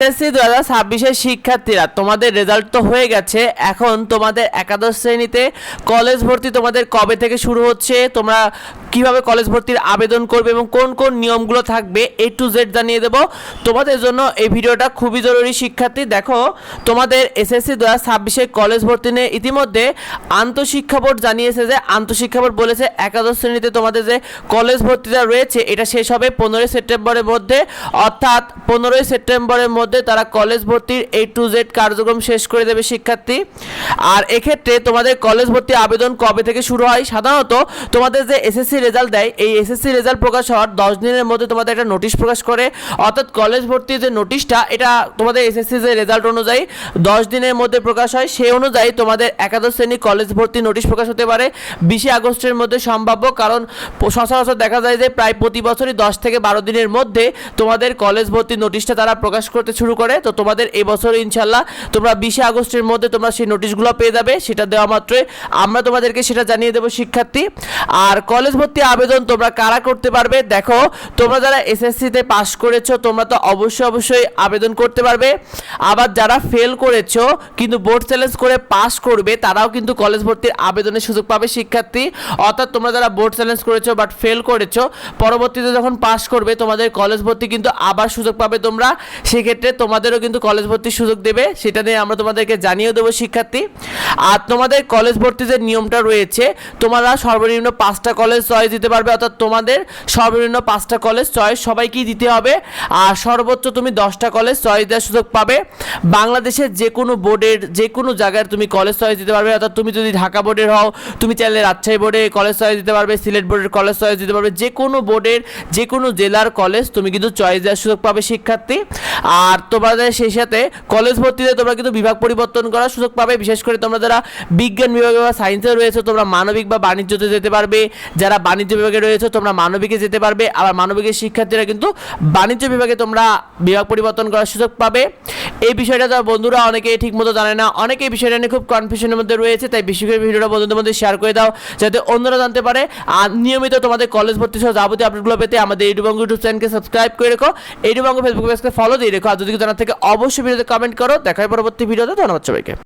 SSC 2026 শিক্ষার্থীরা তোমাদের result তো হয়ে গেছে। এখন তোমাদের একাদশ শ্রেণীতে কলেজ ভর্তি তোমাদের কবে থেকে শুরু হচ্ছে, তোমরা কিভাবে কলেজ ভর্তির আবেদন করবে এবং কোন কোন নিয়মগুলো থাকবে A to Z জানিয়ে দেব তোমাদের জন্য। এই ভিডিওটা খুবই জরুরি শিক্ষার্থী। দেখো, তোমাদের এসএসসি 2026 কলেজ ভর্তি নিয়ে ইতিমধ্যে আন্তঃশিক্ষা বোর্ড জানিয়েছে যে আন্তঃশিক্ষা বোর্ড বলেছে একাদশ শ্রেণীতে তোমাদের যে কলেজ ভর্তিটা রয়েছে এটা শেষ হবে 15 সেপ্টেম্বরের মধ্যে, অর্থাৎ 15 সেপ্টেম্বরের মধ্যে তারা কলেজ ভর্তির A to Z কার্যক্রম শেষ করে দেবে শিক্ষার্থী। আর এক্ষেত্রে তোমাদের কলেজ ভর্তি আবেদন কবে থেকে শুরু হয়, সাধারণত তোমাদের যে এসএসসি রেজাল্ট দেয় এই এসএসসি রেজাল্ট প্রকাশ হওয়ার 10 দিনের মধ্যে তোমাদের একটা নোটিশ প্রকাশ করে, অর্থাৎ কলেজ ভর্তির যে নোটিশটা এটা তোমাদের এসএসসি যে রেজাল্ট অনুযায়ী 10 দিনের মধ্যে প্রকাশ হয়। সেই অনুযায়ী তোমাদের একাদশ শ্রেণী কলেজ ভর্তি নোটিশ প্রকাশ হতে পারে 20 আগস্টের মধ্যে সম্ভাব্য, কারণ সচরাচর দেখা যায় যে প্রায় প্রতি বছরই 10 থেকে 12 দিনের মধ্যে তোমাদের কলেজ ভর্তি নোটিশটা তারা প্রকাশ করতে শুরু করে। তো তোমাদের এই বছর ইনশাল্লাহ তোমরা 20 আগস্টের মধ্যে তোমরা সেই নোটিশগুলো পেয়ে যাবে, সেটা দেওয়া মাত্রই আমরা তোমাদেরকে সেটা জানিয়ে দেবো শিক্ষার্থী। আর কলেজ ভর্তি আবেদন তোমরা কারা করতে পারবে, দেখো তোমরা যারা এসএসসিতে পাস করেছো তোমরা তো অবশ্যই আবেদন করতে পারবে। আবার যারা ফেল করেছো কিন্তু বোর্ড চ্যালেঞ্জ করে পাস করবে তারাও কিন্তু কলেজ ভর্তির আবেদনের সুযোগ পাবে শিক্ষার্থী। অর্থাৎ তোমরা যারা বোর্ড চ্যালেঞ্জ করেছো বাট ফেল করেছো পরবর্তীতে যখন পাস করবে তোমাদের কলেজ ভর্তি কিন্তু আবার সুযোগ পাবে তোমরা, সেক্ষেত্রে তোমাদেরও কিন্তু কলেজ ভর্তির সুযোগ দেবে, সেটা নিয়ে আমরা তোমাদেরকে জানিয়ে দেবো শিক্ষার্থী। আর তোমাদের কলেজ ভর্তি যে নিয়মটা রয়েছে তোমরা সর্বনিম্ন 5টা কলেজ চয়েস দিতে পারবে, অর্থাৎ তোমাদের সর্বনিম্ন 5টা কলেজ চয়েস সবাইকেই দিতে হবে। আর সর্বোচ্চ তুমি 10টা কলেজ চয়েস দেওয়ার সুযোগ পাবে। বাংলাদেশের যে কোনো বোর্ডের যে কোনো জায়গায় তুমি কলেজ চয়েস দিতে পারবে, অর্থাৎ তুমি যদি ঢাকা বোর্ডের হও তুমি চাইলে রাজশাহী বোর্ডে কলেজ চয়েস দিতে পারবে, সিলেট বোর্ডের কলেজ চয়েস দিতে পারবে, যে কোনো বোর্ডের যে কোনো জেলার কলেজ তুমি কিন্তু চয়েস দেওয়ার সুযোগ পাবে শিক্ষার্থী। আর তোমাদের সেই সাথে কলেজ ভর্তিতে তোমরা কিন্তু বিভাগ পরিবর্তন করার সুযোগ পাবে, বিশেষ করে তোমরা যারা বিজ্ঞান বিভাগে বা সায়েন্সে রয়েছে তোমরা মানবিক বা বাণিজ্যতে যেতে পারবে, যারা বাণিজ্য বিভাগে রয়েছে তোমরা মানবিকে যেতে পারবে, আবার মানবিকের শিক্ষার্থীরা কিন্তু বাণিজ্য বিভাগে তোমরা বিভাগ পরিবর্তন করার সুযোগ পাবে। এই বিষয়টা যারা বন্ধুরা অনেকেই ঠিকমতো জানে না, অনেকে এই বিষয়টা নিয়ে খুব কনফিউশনের মধ্যে রয়েছে, তাই বেশি করে ভিডিওটা বন্ধুদের মধ্যে শেয়ার করে দাও যাতে অন্যরা জানতে পারে। আর নিয়মিত তোমাদের কলেজ ভর্তি সহ যাবতীয় আপডেটগুলো পেতে আমাদের ইউটিউব চ্যানেলকে সাবস্ক্রাইব করে রেখো, ইউটিউব ফেসবুক পেজকে ফলো দিয়ে রেখো। আর যদি জানার থেকে অবশ্যই ভিডিওতে কমেন্ট করো। দেখা হয় পরবর্তী ভিডিওতে। ধন্যবাদ সবাইকে।